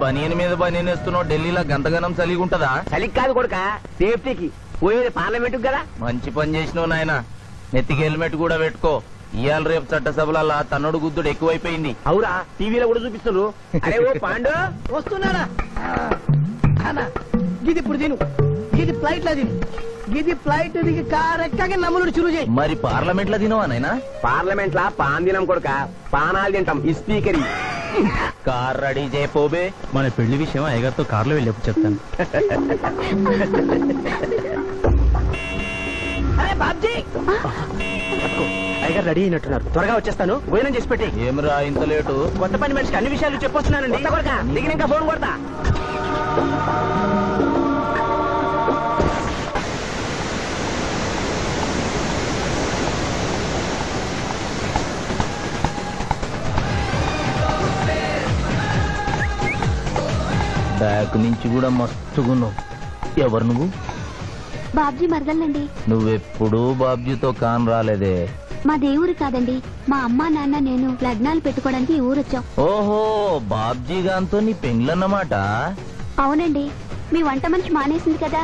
బనియన్ మీద బనియన్ వేస్తున్నావు, ఢిల్లీలో గంతగనం చలిగి ఉంటదా? చలికి కాదు కొడుక, సేఫ్టీకి. పోయేది పార్లమెంట్ కదా. మంచి పని చేసినావు నాయన. నెత్తికి హెల్మెట్ కూడా పెట్టుకో. ఇవాళ రేపు చట్టసభల తన్నుడు గుద్దుడు ఎక్కువైపోయింది. అవురా, టీవీలో కూడా చూపిస్తున్నారు. అరే ఓ పాండు వస్తున్నాడా? గిది ఇప్పుడు తిను, గిది ఫ్లైట్ లో తిను, గిది ఫ్లైట్ దిగి కార్ ఎక్కగా నమ్ములు చురు చేయి. మరి పార్లమెంట్ లో తినవా నాయనా? పార్లమెంట్ లా పాన్ తినం కొడుక, పానాలు తింటాం. ఈ స్పీకర్ కార్ రెడీ చేయపోబే. మన పెళ్లి విషయం అయ్యగారితో కార్లో వెళ్ళేప్పుడు చెప్తాను. అరే బాబ్జీ, అయ్యగారు రెడీ అయినట్టున్నారు. త్వరగా వచ్చేస్తాను, భోజనం చేసి పెట్టి. ఏమిరా ఇంత లేటు? కొత్త పని మనిషికి అన్ని విషయాలు చెప్పొస్తున్నానండి. దిగినాక ఫోన్ కొడతా. బ్యాక్ నుంచి కూడా మస్తుగున్నావు. ఎవరు నువ్వు? బాబ్జీ మరదలండి. నువ్వెప్పుడూ బాబ్జీతో కాన్ రాలేదే. మా దేవురు కాదండి, మా అమ్మా నాన్న నేను లగ్నాలు పెట్టుకోవడానికి ఈ ఊరొచ్చాం. ఓహో, బాబ్జీ గాంతో నీ పెండ్లన్నమాట. అవునండి, మీ వంట మనిషి మానేసింది కదా,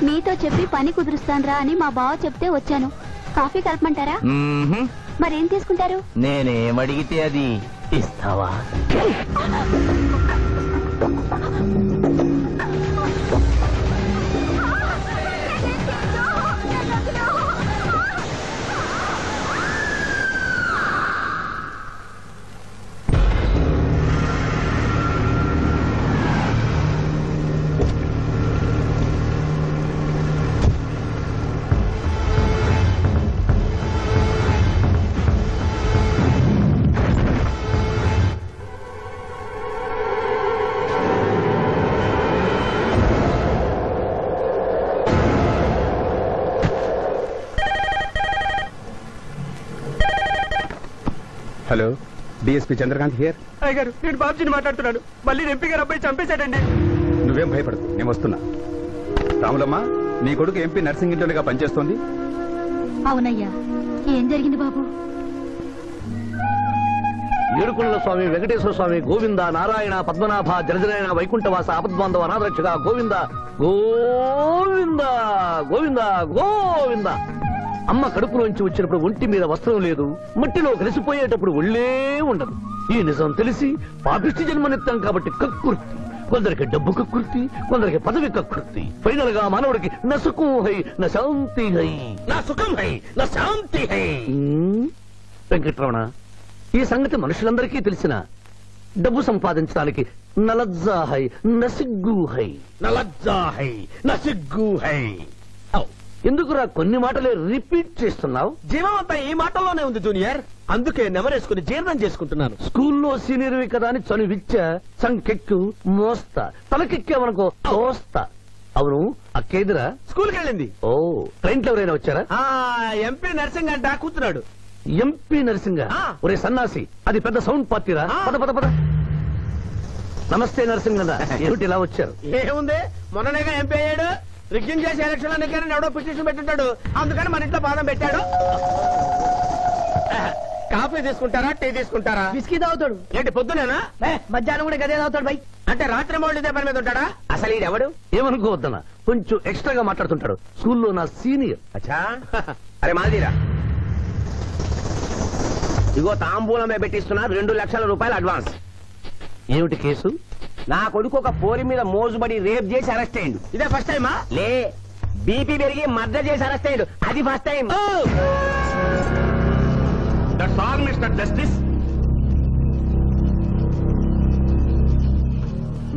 మీతో చెప్పి పని కుదురుస్తానరా అని మా బావ చెప్తే వచ్చాను. కాఫీ కలపమంటారా? మరేం తీసుకుంటారు? నేనేమడిగితే అది ఇస్తావా? Hello, DSP Chandrakant here. అయ్యగారు, నేను బాబ్జీని మాట్లాడుతున్నాను. మళ్ళీ ఎంపీ గారు అబ్బాయి చంపేశాడండి. నువ్వేం భయపడదు, నేను వస్తున్నా. రాములమ్మ, నీ కొడుకు ఎంపీ నర్సింగ్ ఇంటర్గా పనిచేస్తోంది. అవునయ్యా, ఏం జరిగింది బాబు? ఏడుకొండల స్వామి, వెంకటేశ్వర స్వామి, గోవింద, నారాయణ, పద్మనాభ, జలజనాయన, వైకుంఠవాస, ఆపద్బాంధవ, అనాథరక్షక, గోవింద గోవింద గోవింద గోవింద. అమ్మ కడుపులోంచి వచ్చినప్పుడు ఒంటి మీద వస్త్రం లేదు, మట్టిలో కలిసిపోయేటప్పుడు ఒళ్ళే ఉండదు. ఈ నిజం తెలిసి పాపిష్టి జన్మనిత్తాం కాబట్టి కక్కుర్తి. కొందరికి డబ్బు కక్కుర్తి, కొందరికి పదవి కక్కుర్తి. ఫైనల్ గా మానవుడికి నా సుఖం హై, నా శాంతి హై, నా సుఖం హై, నా శాంతి హై. వెంకటరమణ, ఈ సంగతి మనుషులందరికీ తెలిసిన డబ్బు సంపాదించడానికి నలజ్జా హై, నసిగ్గు హై, నలజ్జా హై, నసిగ్గు హై. ఎందుకురా కొన్ని మాటలే రిపీట్ చేస్తున్నావు? జీవం అంతా ఈ మాటల్లోనే ఉంది జూనియర్, అందుకే నెమరేసుకుని జీర్ణం చేసుకుంటున్నాను. స్కూల్లో సీనియర్వి కదా అని చనువిచ్చ, సంకెక్కు, మోస్తా, తలకెక్కావనుకో తోస్తా. అవును, అక్కేదిరా స్కూల్కి వెళ్ళింది. ఓ, ట్రైన్లో ఎవరైనా వచ్చారా? ఎంపీ నర్సింగ్ అంట కూర్చున్నాడు. ఎంపీ నరసింగ? ఒరే సన్నాసి, అది పెద్ద సౌండ్ పార్టీరా. పద పద పద. నమస్తే నరసింగ, ఏమిటి ఇలా వచ్చారు? ఏముంది, మొన్ననేగా ఎంపీ అయ్యాడు. రిగ్గింగ్ చేసి ఎలక్షన్ అన్నికని ఎవడో పిటిషన్ పెట్టుంటాడు, అందుకని మన ఇంట్లో పాదం పెట్టాడు. కాఫీ తీసుకుంటారా, టీ తీసుకుంటారా? బిస్కీ తాగుతాడు. ఏంటి పొద్దునేనా? మధ్యాహ్నం కూడా గదే తాగుతాడు బై. అంటే రాత్రి మౌళ్ళు ఇదే పని మీద ఉంటాడా? అసలు ఇది ఎవడు? ఏమనుకోవద్దన్నా, కొంచెం ఎక్స్ట్రాగా మాట్లాడుతుంటాడు. స్కూల్లో నా సీనియర్. అచ్చా, అరే మాదిరా, ఇగో తాంబూలమే పెట్టిస్తున్నా, 2 లక్షల రూపాయలు అడ్వాన్స్. ఏమిటి కేసు? నా కొడుకు ఒక పోరి మీద మోజుబడి రేప్ చేసి అరెస్ట్ అయ్యిండు. ఇదే ఫస్ట్ టైమా? లే, బీపీ పెరిగి మర్డర్ చేసి అరెస్ట్ అయ్యాడు, అది first time. That's all mister justice.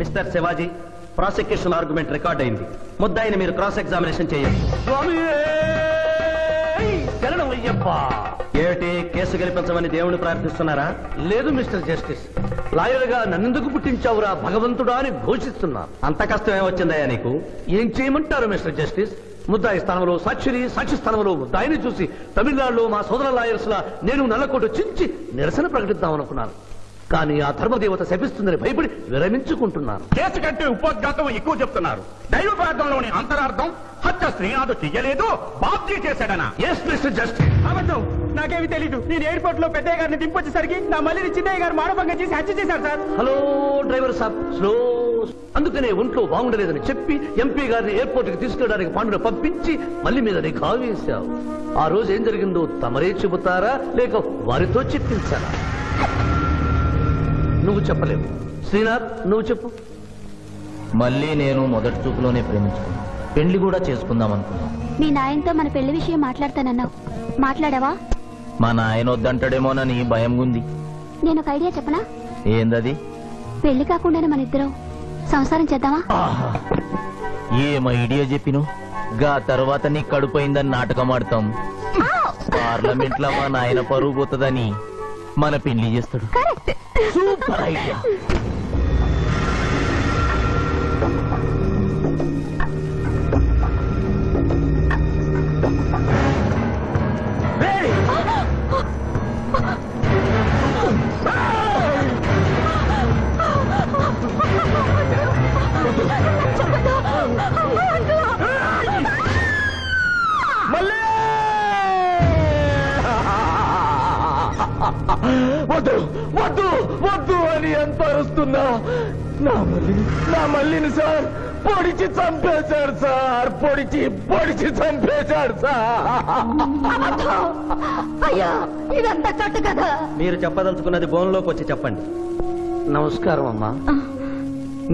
Mister Shivaji, prosecution argument record అయింది. ముద్దాయిని మీరు క్రాస్ ఎగ్జామినేషన్ చేయండి. ఏమిటి, కేసు గెలిపించమని దేవుని ప్రార్థిస్తున్నారా? లేదు మిస్టర్ జస్టిస్, లాయర్ గా నన్నెందుకు పుట్టించావురా భగవంతుడా అని ఘోషిస్తున్నా. అంత కష్టం ఏమొచ్చిందయ్యా నీకు? ఏం చేయమంటారు మిస్టర్ జస్టిస్? ముద్దాయి స్థానంలో సాక్షిని, సాక్షి స్థానంలో ముద్దాయిని చూసి తమిళనాడులో మా సోదర లాయర్స్ లా నేను నల్లకోటు చించి నిరసన ప్రకటిద్దామనుకున్నాను. కానీ ఆ ధర్మదేవత శపిస్తుందని భయపడి విరమించుకుంటున్నాను. కేసు కంటే ఉపోద్ఘాతం ఎక్కువ చెప్తున్నారు. దైవ ప్రార్థనలోని అంతరార్థం హత్య శ్రీనాథు చెయ్యలేదు, బాబ్జీ చేశాడనా? Yes mister justice. అబద్ధం. నాకేమి తెలీదు. నేను ఎయిర్పోర్ట్ లో పెద్దయ్య గారిని దింపొచ్చేసరికి నా మళ్ళీ చిన్నయ్య గారు మానభంగం చేసి హత్య చేశారు సార్. హలో డ్రైవర్ సాబ్, స్లో. అందుకనే ఒంట్లో బాగుండలేదని చెప్పి ఎంపీ గారిని ఎయిర్పోర్ట్ కి తీసుకెళ్ళడానికి పాండును పంపించి మళ్ళీ మీద నీకు ఆవేశావు. ఆ రోజు ఏం జరిగిందో తమరే చెబుతారా లేక వారితో చెప్పించారా? నువ్వు చెప్పలేవు. శ్రీనాథ్, నువ్వు చెప్పు. మళ్ళీ నేను మొదటి చూపులోనే ప్రేమించుకున్నాను. పెళ్లి కూడా చేసుకుందాం అనుకున్నాను. మీ నాయనతో మన పెళ్లి విషయం మాట్లాడతానన్నావు, మాట్లాడావా? మా నాయన వద్దంటాడేమోనని భయం ఉంది. నేను ఒక ఐడియా చెప్పనా? ఏందది? పెళ్లి కాకుండానే మన ఇద్దరం సంసారం చేద్దామా? ఏం ఐడియా చెప్పిను? గా తర్వాత నీ కడుపోయిందని నాటకం ఆడతాం. పార్లమెంట్ లో మా నాయన పరువు పోతుందని మన పెళ్లి చేస్తాడు. Super idea. వద్దు వద్దు వద్దు అని ఎంత అరుస్తున్నా నా మళ్ళీని సార్ పొడిచి చంపేశాడు సార్. పొడిచి చంపేశాడు సార్. అయ్యా, ఇదంతా కట్టు కదా. మీరు చెప్పదలుచుకున్నది బోన్లోకి వచ్చి చెప్పండి. నమస్కారం అమ్మా.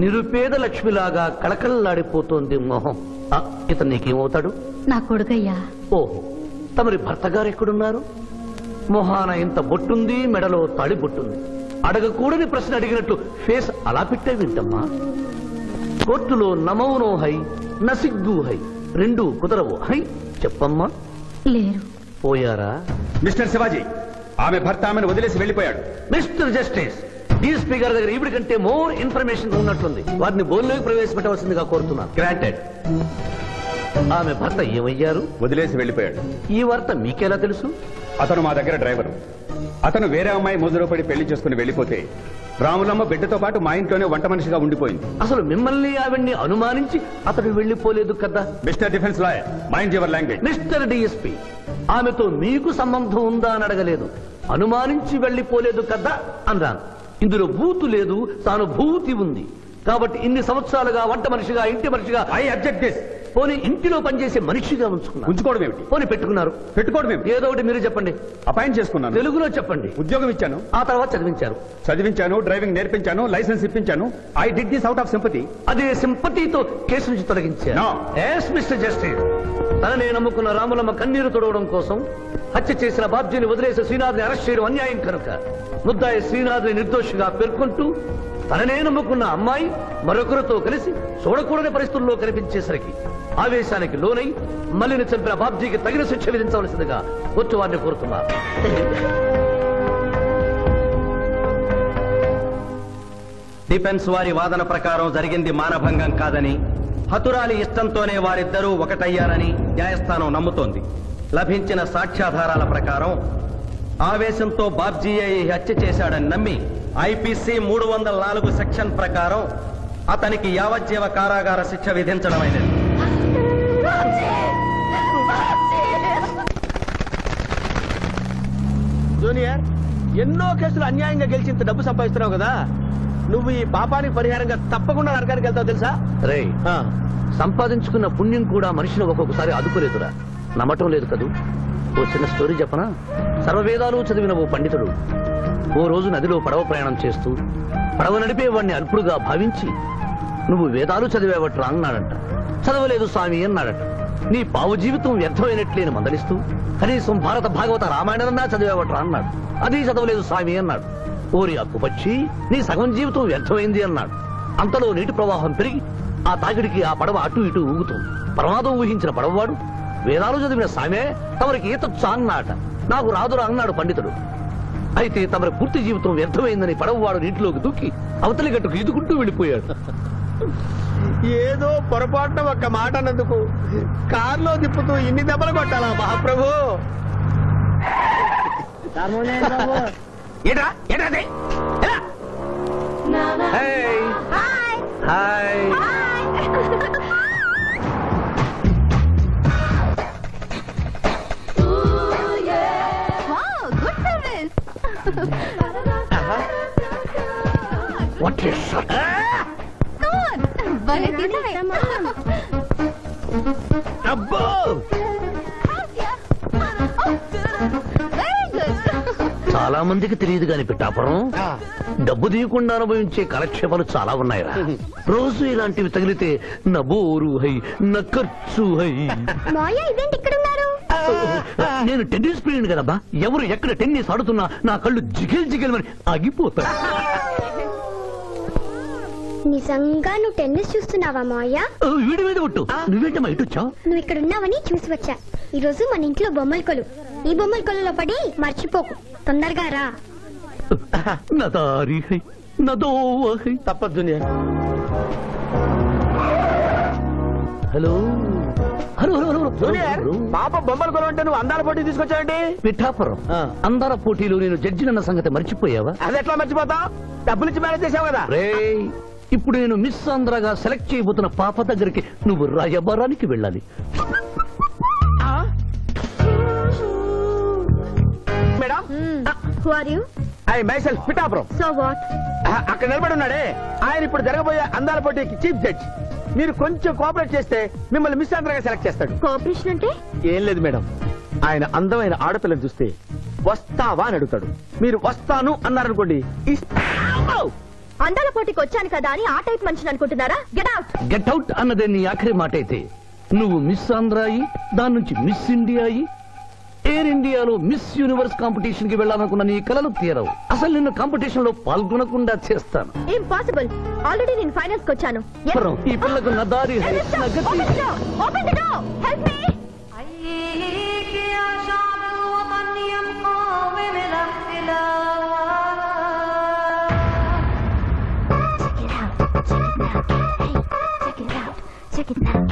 నిరుపేద లక్ష్మిలాగా కళకళలాడిపోతోంది మొహం. ఇతను నీకేమవుతాడు? నా కొడుకయ్యా. ఓహో, తమరి భర్త గారు ఎక్కడున్నారు? మొహాన ఇంత బొట్టుంది, మెడలో తాళి బొట్టుంది. అడగకూడని ప్రశ్న అడిగినట్టు ఫేస్ అలా పెట్టే వింటమ్మా. కోర్టులో నమౌనో హై నసిగ్గు హై, రెండు కుదరవు హై. చెప్పమ్మా. లేరు. పోయారా? మిస్టర్ శివాజీ, ఆమె భర్త ఆమెను వదిలేసి వెళ్ళిపోయాడు. మిస్టర్ జస్టిస్, డీఎస్పీ గారి దగ్గర ఈవిడ కంటే మోర్ ఇన్ఫర్మేషన్ ఉన్నట్లుంది. వారిని బోన్లోకి ప్రవేశపెట్టవలసిందిగా కోరుతున్నాను. గ్రాంటెడ్. ఆమె భర్త ఏమయ్యారు? వదిలేసి వెళ్ళిపోయాడు. ఈ వార్త మీకెలా తెలుసు? అతను మా దగ్గర డ్రైవరు. అతను వేరే అమ్మాయి ముదురు పడి పెళ్లి చేసుకుని వెళ్ళిపోతే రాములమ్మ బిడ్డతో పాటు మా ఇంట్లోనే వంట మనిషిగా ఉండిపోయింది. అసలు మిమ్మల్ని ఆవిడ్ని అనుమానించి అతడు వెళ్ళిపోలేదు కదా? Mister defence lawyer, mind your language. Mister DSP, ఆమెతో మీకు సంబంధం ఉందా అని అడగలేదు. అనుమానించి వెళ్ళిపోలేదు కదా అన్నాను. ఇందులో బూతు లేదు, సానుభూతి ఉంది. కాబట్టి ఇన్ని సంవత్సరాలుగా వంట మనిషిగా, ఇంటి మనిషిగా, ఐ అబ్జెక్ట్ దిస్. పోనీ ఇంటిలో పనిచేసే మనిషిగా ఉంచుకున్నారు. ఉంచుకోవడం ఏమిటి? పోనీ పెట్టుకున్నారు. పెట్టుకోవడం ఏమిటి? ఏదో ఒకటి మీరు చెప్పండి. అపాయింట్ చేసుకున్నాను. తెలుగులో చెప్పండి. ఉద్యోగం ఇచ్చాను. ఆ తర్వాత చదివించారు. చదివించాను, డ్రైవింగ్ నేర్పించాను, లైసెన్స్ ఇప్పించాను. I did this out of sympathy. అదే సింపతితో కేసు నుంచి తొలగించారు. No. ఎస్ మిస్టర్ జస్టిస్, తననే నమ్ముకున్న రాములమ్మ కన్నీరు తొడవడం కోసం హత్య చేసిన బాబ్జీని వదిలేసి శ్రీనాథ్ని అరెస్ట్ చేయడం అన్యాయం కనుక ముద్దాయి శ్రీనాథ్ని నిర్దోషిగా పేర్కొంటూ తననే నమ్ముకున్న అమ్మాయి మరొకరితో కలిసి చూడకూడని పరిస్థితుల్లో కనిపించేసరికి ఆవేశానికి లోనై మల్లిని చంపిన బాబ్జీకి తగిన శిక్ష విధించవలసిందిగా కోర్టు వారిని కోరుతున్నారు. డిఫెన్స్ వారి వాదన ప్రకారం జరిగింది మానభంగం కాదని, హతురాలి ఇష్టంతోనే వారిద్దరూ ఒకటయ్యారని న్యాయస్థానం నమ్ముతోంది. లభించిన సాక్ష్యాధారాల ప్రకారం ఆవేశంతో బాబ్జీయే ఈ హత్య చేశాడని నమ్మి ఐపీసీ 304 సెక్షన్ ప్రకారం అతనికి యావజ్జీవ కారాగార శిక్ష విధించడమైనది. జూనియర్, ఎన్నో కేసులు అన్యాయంగా గెలిచి ఇంత డబ్బు సంపాదిస్తున్నావు కదా, నువ్వు ఈ పాపానికి పరిహారంగా తప్పకుండా నరకానికి వెళ్తావు తెలుసా? రే, సంపాదించుకున్న పుణ్యం కూడా మనిషిని ఒక్కొక్కసారి అదుపులేదురా. నమ్మటం లేదు కదూ. ఓ చిన్న స్టోరీ చెప్పనా? సర్వవేదాలు చదివిన ఓ పండితుడు ఓ రోజు నదిలో పడవ ప్రయాణం చేస్తూ పడవ నడిపేవాడిని అల్పుడుగా భావించి, నువ్వు వేదాలు చదివేవట్రా అన్నాడంట. చదవలేదు స్వామి అన్నాడట. నీ పావు జీవితం వ్యర్థమైనట్లేని మందలిస్తూ, కనీసం భారత భాగవత రామాయణన్నా చదివేవట్రా అన్నాడు. అది చదవలేదు స్వామి అన్నాడు. ఓరి అక్కుపక్షి, నీ సగం జీవితం వ్యర్థమైంది అన్నాడు. అంతలో నీటి ప్రవాహం పెరిగి ఆ తాకిడికి ఆ పడవ అటు ఇటు ఊగుతుంది. ప్రమాదం ఊహించిన పడవవాడు, వేదాలు చదివిన సామే తమరికి ఈతొచ్చా అన్నాట. నాకు రాదురా అన్నాడు పండితుడు. అయితే తమరి పూర్తి జీవితం వ్యర్థమైందని పడవవాడు నీటిలోకి దూకి అవతలి గట్టుకు ఈదుకుంటూ వెళ్ళిపోయాడు. ఏదో పొరపాటున ఒక్క మాట అన్నందుకు కారులో తిప్పుతూ ఇన్ని దెబ్బలు కొట్టాలా మహాప్రభు? హాయ్. What a shot. భలే తీసావే. అబ్బో Very good. చాలా మందికి తెలియదు గాని పిఠాపురం డబ్బు తీయకుండా అనుభవించే కాలక్షేపాలు చాలా ఉన్నాయిరా. రోజు ఇలాంటివి తగిలితే నా బోరు హై నా ఖర్చు హై. మాయ ఇదేంటి ఇక్కడ ఉన్నారు? నేను టెన్నిస్ ప్లేయర్ కదబ్బా. ఎవరు ఎక్కడ టెన్నిస్ ఆడుతున్నా నా కళ్ళు జిగిల్ జిగిల్ అని ఆగిపోతాయి. నిజంగా నువ్వు టెన్నిస్ చూస్తున్నావా మాయా? వీడి మీద కొట్టు. నువ్వేంటమ్మా ఇటు వచ్చావు? నువ్వు ఇక్కడ ఉన్నావని చూసి వచ్చా. ఈ రోజు మన ఇంట్లో బొమ్మల కొలు. ఈ బొమ్మల కొలులో పడి మర్చిపోకు. తొందరగా రా. నా దారి హై నా దోవ హై. తప్పదు hello hello hello junior hello. పాప బొమ్మలు కొనుంటే నువ్వు అందాల పోటీ తీసుకొచ్చావండి. పిఠాపురం అందాల పోటీలు నేను జడ్జినన్న సంగతి మర్చిపోయావా? అది ఎట్లా మర్చిపోతావు? డబ్బులు ఇచ్చి మేనేజ్ చేసావు కదా. రేయ్, ఇప్పుడు నేను మిస్ ఆంధ్రగా సెలెక్ట్ చేయబోతున్న పాప దగ్గరికి నువ్వు రాయబారానికి వెళ్ళాలి. Madam Who are you? I myself Pithapuram. So what? అక్కడ నిలబడి ఉన్నాడే ఆయన ఇప్పుడు జరగబోయే అందాల పోటీకి చీఫ్ జడ్జ్. మీరు కొంచెం కోఆపరేట్ చేస్తే మిమ్మల్ని మిస్ ఆంధ్రగా సెలెక్ట్ చేస్తాడు. కోఆపరేషన్ అంటే? ఏం లేదు మేడం, ఆయన అందమైన ఆడపిల్లని చూస్తే వస్తావా అని అడుగుతాడు. మీరు వస్తాను అన్నారనుకోండి, అందాల పోటీకి వచ్చాను కదా అని ఆ టైప్ మనిషిని అనుకుంటున్నారా? Get out. గెట్ అవుట్ అన్నదే నీ ఆఖరి మాట అయితే నువ్వు మిస్ ఆంధ్ర అయ్యి దాని నుంచి మిస్ ఇండియా అయ్యి ఎయిర్ ఇండియాలో మిస్ యూనివర్స్ కాంపిటీషన్ కి వెళ్ళాలనుకున్న నీ కలలు తీరవు. అసలు నిన్ను కాంపిటీషన్ లో పాల్గొనకుండా చేస్తాను. ఇంపాసిబుల్. ఆల్రెడీ నేను ఫైనల్స్ కి వచ్చాను. ఈ పిల్లకు నా దారి హై, నా గతి. Open the door. Help me. Check it out.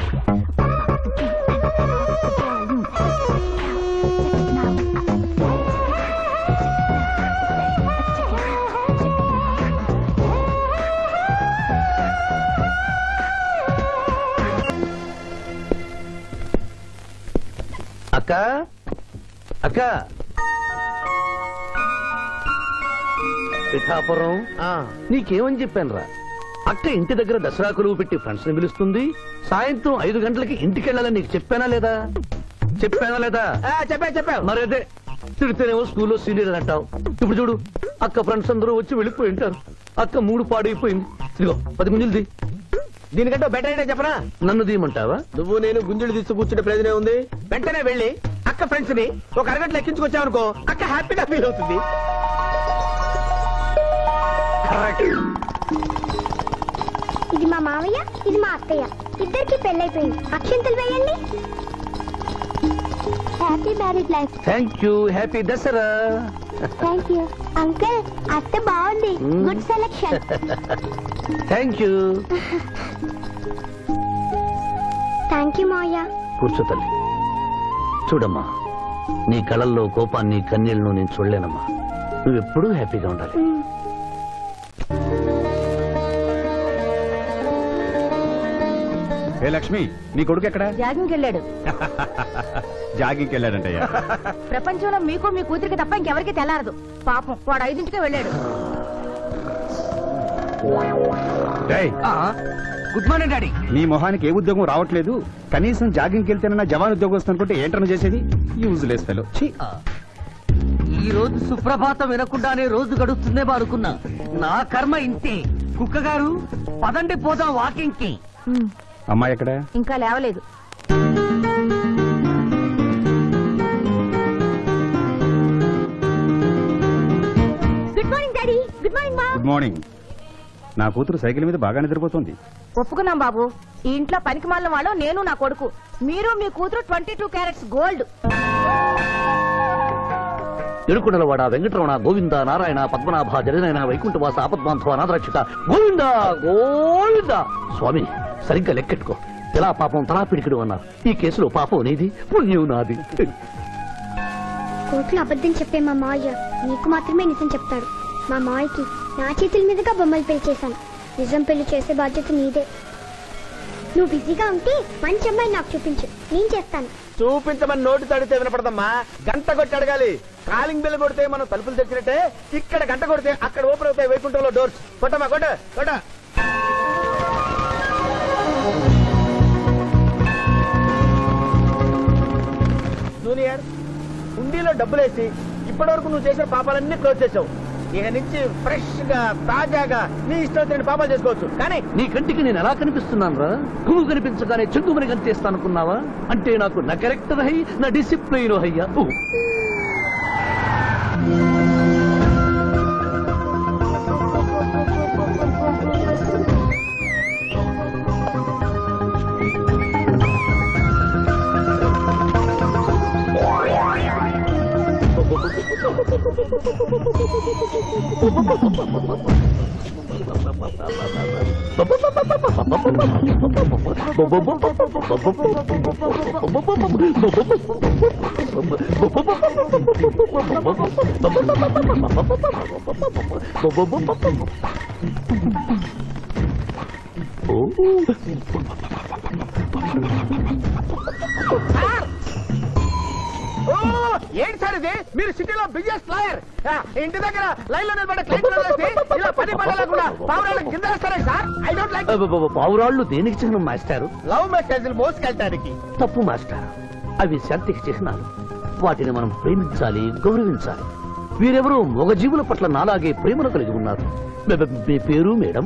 అక్క అక్క పిఠాపురం నీకేమని చెప్పాను రా? అక్క ఇంటి దగ్గర దసరా కొలువు పెట్టి ఫ్రెండ్స్ ని పిలుస్తుంది. సాయంత్రం 5 గంటలకి ఇంటికి వెళ్ళాలని నీకు చెప్పానా లేదా? చెప్పావు. మరి అదే తిడితేనేమో స్కూల్లో సీనియర్ అని అంటావు. ఇప్పుడు చూడు, అక్క ఫ్రెండ్స్ అందరూ వచ్చి వెళ్ళిపోయి ఉంటారు. అక్క మూడు పాడైపోయింది. ఇదిగో 10 గుంజులు. దీనికంటే బెటర్ అయితే చెప్పనా? నన్ను తీయమంటావా? నువ్వు నేను గుంజులు తీసి కూర్చుంటే ప్రయోజనం ఉంది. వెంటనే వెళ్ళి అక్క ఫ్రెండ్స్ ని ఒక అరగంటలో ఎక్కించుకొచ్చావనుకో, అక్క హ్యాపీగా ఫీల్ అవుతుంది. ఇది మా మావయ్య, ఇది మా అత్తయ్య. ఇద్దరికి పెళ్ళైపోయింది. అక్షింతలు వేయండి. Happy married life. Thank you. Happy Dasara. Thank you uncle. అత్త బాగుంది. Good selection. Thank you. Thank you మావయ్య. కూర్చో తల్లి. చూడమ్మా, నీ కళల్లో కోపాన్ని కన్నీళ్లను నేను చూడలేనమ్మా. నువ్వెప్పుడూ హ్యాపీగా ఉండాలి. ఏ లక్ష్మి, నీ కొడుకు ఎక్కడ? జాగింగ్కి వెళ్ళాడు. జాగింగ్కి వెళ్ళాడంటయ్యా. ప్రపంచంలో మీకు మీ కూతురికి తప్ప ఇంకెవరికి తెల్లారదు. పాపం వాడు 5ంటికే వెళ్ళాడు. Good morning daddy. నీ మొహానికి ఏ ఉద్యోగం రావట్లేదు. కనీసం జాగింగ్కి వెళ్తేనన్నా జవాన్ ఉద్యోగం వస్తుంది అనుకుంటే ఏంటన్నా చేసేది? Useless fellow. ఈ రోజు సుప్రభాతం వినకుండానే రోజు గడుస్తుందే అనుకున్నా. నా కర్మ ఇంతే. కుక్క గారు పదండి పోదాం వాకింగ్ కి. అమ్మాయి ఎక్కడ? ఇంకా లేవలేదు. Good morning daddy. Good morning మా. Good morning. నా కూతురు సైకిల్ మీద బాగా నిద్రపోతుంది. ఒప్పుకున్నాం బాబు. ఈ ఇంట్లో పనికి మాలిన వాళ్ళు నేను, నా కొడుకు. మీరు మీ కూతురు 22 క్యారెట్స్ గోల్డ్. ఎరుకుడలవాడ వెంకటరమణ గోవింద నారాయణ పద్మనాభ జగనైన వైకుంఠవాస ఆపద్బాంధవ అనాథరక్షక గోవింద గోవింద. స్వామి, సరిగ్గా లెక్కెట్టుకో. ఎలా పాపం తలా పిడికిడు అన్నారు. ఈ కేసులో పాపం నీది, పుణ్యం నాది. కోర్టులో అబద్ధం చెప్పే మా మావయ్య నీకు మాత్రమే నిజం చెప్తాడు. మా మావయ్యకి నా చేతుల మీదుగా బొమ్మలు పెళ్లి చేశాను. నిజం పెళ్లి చేసే బాధ్యత నీదే. నువ్వు బిజీగా ఉంటే మంచి అమ్మాయి నాకు చూపించు, నేను చేస్తాను. చూపించమని నోటి తడితే వినపడదమ్మా, గంట కొట్టి అడగాలి. కాలింగ్ బెల్ కొడితే మనం తలుపులు తెచ్చినట్టే ఇక్కడ గంట కొడితే అక్కడ ఓపెన్ అవుతాయి వైకుంఠంలో డోర్స్. కొట్టమా కొట్ట కొట్ట. జూనియర్, హుండీలో డబ్బులేసి ఇప్పటి వరకు నువ్వు చేసిన పాపాలన్నీ క్లోజ్ చేసావు. ఇక నుంచి ఫ్రెష్ గా తాజాగా నీ ఇష్టం వచ్చిన పాపాలు చేసుకోవచ్చు. కానీ నీ కంటికి నేను ఎలా కనిపిస్తున్నాను రా? పువ్వు కనిపించగానే చెంగుమని కనిపిస్తాను అనుకున్నావా? అంటే నాకు నా క్యారెక్టర్ హై, నా డిసిప్లిన్ హయ్యా. ఏంటి సార్ ఇది? మీరు సిటీలో బిజినెస్ లాయర్, ఇంటి దగ్గర లైన్ లో నిలబడ్డ క్లయింట్ ఇలా పని పడలేకుండా పావురాళ్ళకి కింద వేస్తారే సార్. I don't like. పావురాళ్ళు దేనికి చిహ్నం మాస్టారు? లవ్ మెసేజ్లు మోసుకెళ్ళటానికి. తప్పు మాస్టర్, అవి శాంతికి చిహ్నాలు. వాటిని మనం ప్రేమించాలి, గౌరవించాలి. వీరెవరూ మగజీవుల పట్ల నాలాగే ప్రేమను కలిగి ఉన్నారు. మీ పేరు మేడం?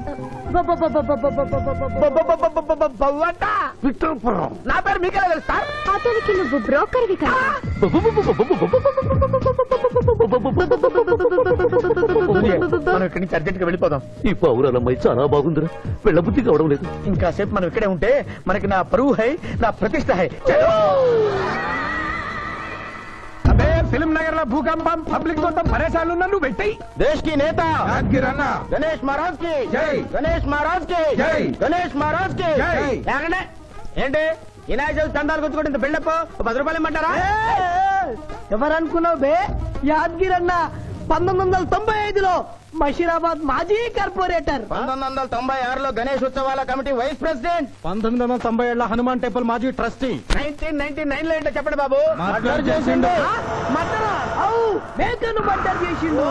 విక్టర్పురం. నా పేరు మీకెలా తెలుసు సార్? అతనికి నువ్వు బ్రోకర్వి కదా. మనం ఇక్కడి నుంచి అర్జెంట్ గా వెళ్ళిపోదాం. ఈ పావురాలమ్మాయి చాలా బాగుందిరా, వెళ్ళబుద్ధి కావడం లేదు. ఇంకాసేపు మనం ఇక్కడే ఉంటే మనకి నా పరువు హై, నా ప్రతిష్ట హై. ఫిల్మ్ నగర్ లో భూకంపం, పబ్లిక్ మొత్తం పరేషాన్లు ఉన్నా నువ్వు పెట్టాయి. దేశ్ కి నేత యాద్గిరన్న, గణేష్ మహారాజ్ కి జై. గణేష్ మహారాజ్ కి జై. గణేష్ మహారాజ్ కి జై. ఏమండి? ఏంటి వినాయక చవితి చందాలు గుర్తుకుంటే ఇంత బిల్డప్ 10 రూపాయలు ఇమ్మంటారా? ఎవరనుకున్నావు బే? యాద్గిరన్న 1995లో మషీరాబాద్ మాజీ కార్పొరేటర్. 1996లో గణేష్ ఉత్సవాల committee vice president. 1997 Hanuman temple మాజీ ట్రస్టీ. 1999 లో ఏంటో చెప్పండి బాబు. మర్డర్ చేసిండు. మేకను మర్డర్ చేసిండు.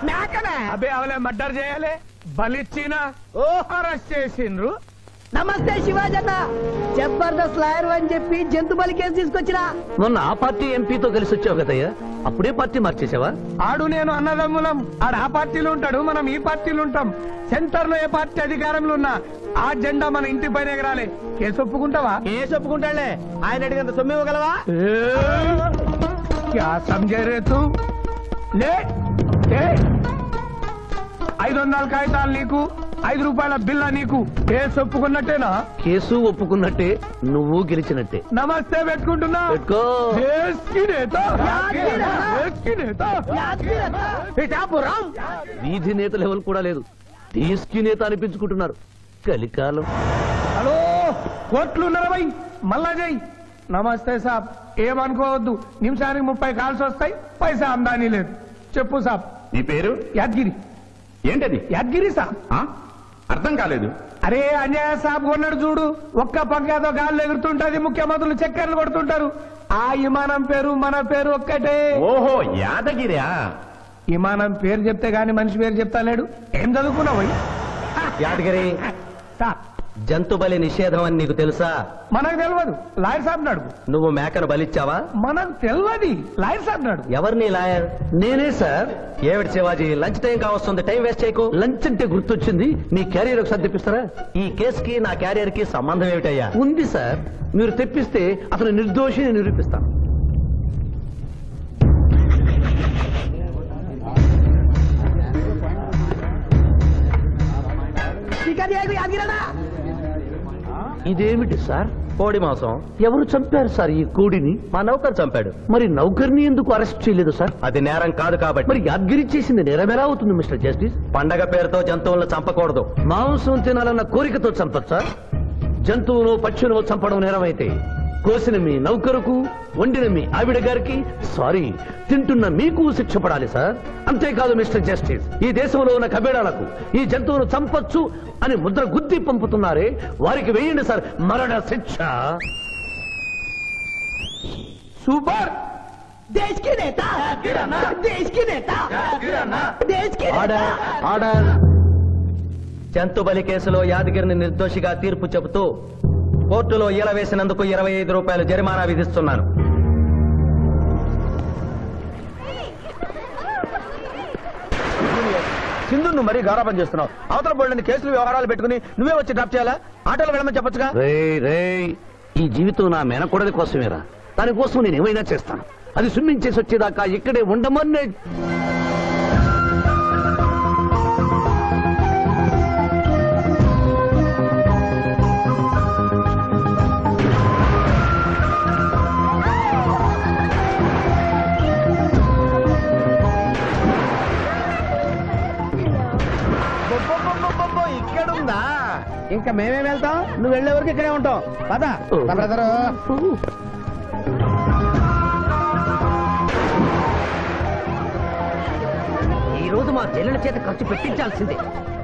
మేకనే అబే అవలే మర్డర్ చేయాలి, బలిచ్చిన అరెస్ట్ చేసిండ్రు. నమస్తే శివాజన్న, జబర్దస్త్ లాయర్ అని చెప్పి జంతు బలి కేసు తీసుకొచ్చినా. మొన్న ఆ పార్టీ ఎంపీతో కలిసి వచ్చావు కదయ్యా, అప్పుడే పార్టీ మార్చేసావా? ఆడు నేను అన్నదమ్ములం. ఆడు ఆ పార్టీలో ఉంటాడు, మనం ఈ పార్టీలో ఉంటాం. సెంటర్ లో ఏ పార్టీ అధికారంలో ఉన్నా ఆ జెండా మన ఇంటి పైన ఎగరాలి. కేసు ఒప్పుకుంటావా? కేసు ఒప్పుకుంటాడులే. ఆయన అడిగినంత సొమ్ము ఇవ్వగలవా? క్యా సమझे रे तू? లే 500 కాగితాలు నీకు, 5 రూపాయల బిల్ల నీకు. కేసు ఒప్పుకున్నట్టేనా? కేసు ఒప్పుకున్నట్టే, నువ్వు గెలిచినట్టే. నమస్తే పెట్టుకుంటున్నా. పెట్టుకో. దేశ్ కి నేత, దేశ్ కి నేత. పిఠాపురం వీధి నేత లెవెల్ కూడా లేదు, దేశీ నేత అనిపించుకుంటున్నారు. కలికాలం. హలో, కోట్లు 40 మళ్ళా చెయ్యి. నమస్తే సాబ్, ఏమనుకోవద్దు. నిమిషానికి 30 కాల్స్ వస్తాయి, పైసా ఆమ్దానీ లేదు. చెప్పు సాబ్. నీ పేరు? యాద్గిరి. ఏంటది? యాద్గిరి సాబ్. అర్థం కాలేదు. అరే అన్యాయ సాబ్ కొన్నాడు చూడు, ఒక్క పక్కతో గాల్లో ఎగురుతుంటది, ముఖ్యమంత్రులు చక్కర్లు కొడుతుంటారు. ఆ విమానం పేరు మన పేరు ఒక్కటే. ఓహో, యాదగిరా. విమానం పేరు చెప్తే గాని మనిషి పేరు చెప్తా లేడు. ఏం చదువుకున్నావు? యాదగిరి, జంతు బలి నిషేధం అని నీకు తెలుసా? మనకు తెలియదు, లాయర్ సాబ్ నాడు. నువ్వు మేకను బలిచ్చావా? మనకు తెలియదు, లాయర్ సాబ్ నాడు. ఎవరిని లాయర్? నేనే సార్. ఏమిటి శివాజీ, లంచ్ టైం కావస్తుంది, టైం వేస్ట్ చేయకు. లంచ్ అంటే గుర్తొచ్చింది, మీ క్యారియర్ ఒకసారి తెప్పిస్తారా? ఈ కేసుకి నా క్యారియర్ కి సంబంధం ఏమిటయ్యా? ఉంది సార్, మీరు తెప్పిస్తే అతను నిర్దోషిని నిరూపిస్తాను. ఇదేమిటి సార్? కోడి మాంసం. ఎవరు చంపారు సార్ ఈ కోడిని? మా నౌకర్ చంపాడు. మరి నౌకర్ని ఎందుకు అరెస్ట్ చేయలేదు సార్? అది నేరం కాదు కాబట్టి. మరి యాద్గిరి చేసింది నేరమెలా అవుతుంది మిస్టర్ జస్టిస్? పండగ పేరుతో జంతువులను చంపకూడదు. మాంసం తినాలన్న కోరికతో చంపచ్చా? జంతువును పక్షులను చంపడం నేరమైతే కోసిన మీ నౌకరుకు, వండిన మీ ఆవిడ గారికి, సారీ తింటున్న మీకు శిక్ష పడాలి సార్. అంతేకాదు మిస్టర్ జస్టిస్, ఈ దేశంలో ఉన్న కబేడాలకు ఈ జంతువును చంపొచ్చు అని ముద్ర గుద్ది పంపుతున్నారే, వారికి వేయండి సార్ మరణ శిక్ష. సూపర్. देश की नेता देश की नेता देश की ఆర్డర్ ఆర్డర్ జంతుబలి కేసులో యాదగిరిని నిర్దోషిగా తీర్పు చెబుతూ కోర్టులో ఈల వేసినందుకు 25 రూపాయలు జరిమానా విధిస్తున్నాను. సింధు నువ్వు మరీ గారాబం చేస్తున్నావు. అవతల బోల్డని కేసులు వ్యవహారాలు పెట్టుకుని నువ్వే వచ్చి డ్రాప్ చేయాలా? ఆటోలో వెళ్ళమని చెప్పొచ్చుగా. ఈ జీవితం నా మేనకోడలి కోసమేరా. దానికోసం నేను ఏమైనా చేస్తాను. అది స్విమ్మింగ్ చేసి వచ్చేదాకా ఇక్కడే ఉండమని. ఇక్కడుందా? ఇంకా మేమేం వెళ్తాం, నువ్వు వెళ్లే వరకు ఇక్కడే ఉంటాం. పద బ్రదరు. ఈ రోజు మా చెల్లెల చేత ఖర్చు పెట్టించాల్సిందే.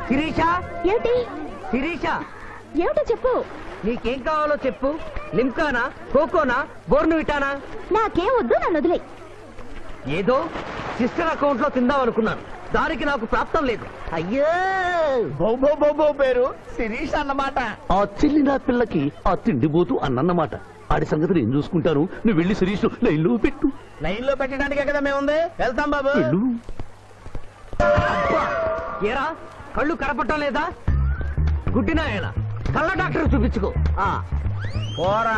శిరీష, ఏమిటి శిరీష, ఏమిటో చెప్పు. నీకేం కావాలో చెప్పు. లిమ్కానా, కోకోనా, బోర్నువిటానా? నాకేం వద్దు, నన్ను వదిలే. ఏదో సిస్టర్ అకౌంట్ లో తిందాం అనుకున్నాను. దానికి నాకు ప్రాప్తం లేదు. అయ్యో, బౌ పేరు శిరీష్ అన్నమాట. ఆ చెల్లి నా పిల్లకి ఆ తిండిపోతూ అన్నమాట. ఆడి సంగతి నేను చూసుకుంటాను. నువ్వు వెళ్ళి శిరీష్ లైన్లో పెట్టు. లైన్ లో పెట్టడానికే కదా మేముంది. వెళ్తాం బాబు. వెళ్ళు. ఏరా కళ్ళు కనపడటం లేదా? గుడ్డినాయన కళ్ళ డాక్టర్ చూపించుకో. పోరా.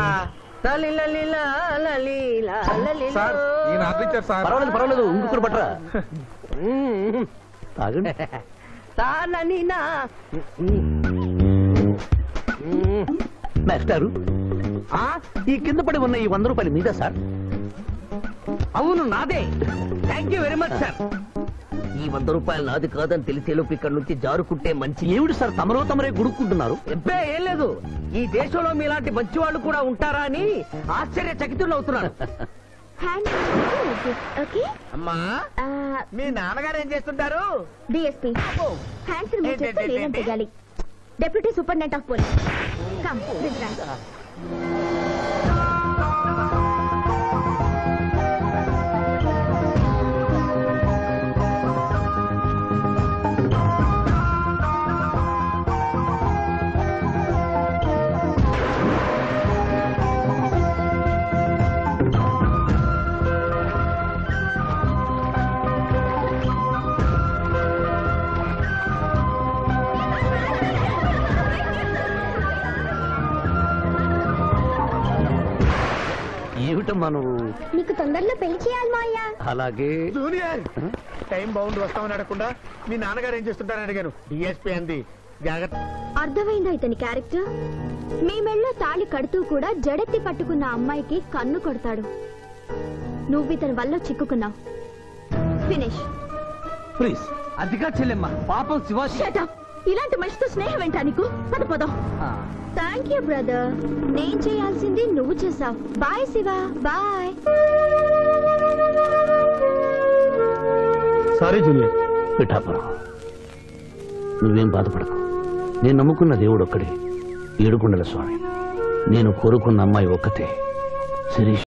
పర్వాలేదు ఇంకొకరు పట్టరా. తాగండి. మాస్టారు, ఈ కింద పడి ఉన్న ఈ 100 రూపాయలు మీద సార్? అవును, నాదే. Thank you very much sir. ఈ 100 రూపాయలు నాది కాదని తెలిసేలోపు ఇక్కడ నుంచి జారుకుంటే మంచి. ఏమిటి సార్ తమరే గుడుక్కుంటున్నారు? ఎబ్బే ఏం లేదు. ఈ దేశంలో మీలాంటి మంచి వాళ్ళు కూడా ఉంటారా అని ఆశ్చర్యచకితులు అవుతున్నారు. అమ్మా, మీ నాన్నగారు ఏం చేస్తుంటారు? డిఎస్పీ హ్యాండ్స్ రిమూవ్ చేస్తే లేదని తెగాలి. Deputy superintendent of police. Come this rank. ఏమిటమ్మా నువ్వు? నీకు తొందరలో పెళ్లి చేయాలి మాయ్య. అలాగే. జూనియర్, టైం బాగుండి వస్తామని అడగకుండా మీ నాన్నగారు ఏం చేస్తుంటారని అడిగాను. డిఎస్పీ అంది. జాగ్రత్త. అర్థమైందా ఇతని క్యారెక్టర్? మీ మెళ్ళో తాళి కడుతూ కూడా జడెత్తి పట్టుకున్న అమ్మాయికి కన్ను కొడతాడు. నువ్వు ఇతని వల్ల చిక్కుకున్నావు. ఫినిష్. ప్లీజ్. అదిగా చెల్లెమ్మ, పాపం శివాజీ. Shut up. ఇలాంటి మనిషితో స్నేహం ఏంటా నీకు? పదపోదాం. Thank you brother. నేను చేయాల్సింది నువ్వు చేసావు. Bye Shiva, bye. Sorry junior. Pithapuram, నువ్వేం బాధపడకు. నేను నమ్ముకున్న దేవుడు ఒక్కడే, ఏడుకొండల స్వామి. నేను కోరుకున్న అమ్మాయి ఒక్కతే, శిరీష్.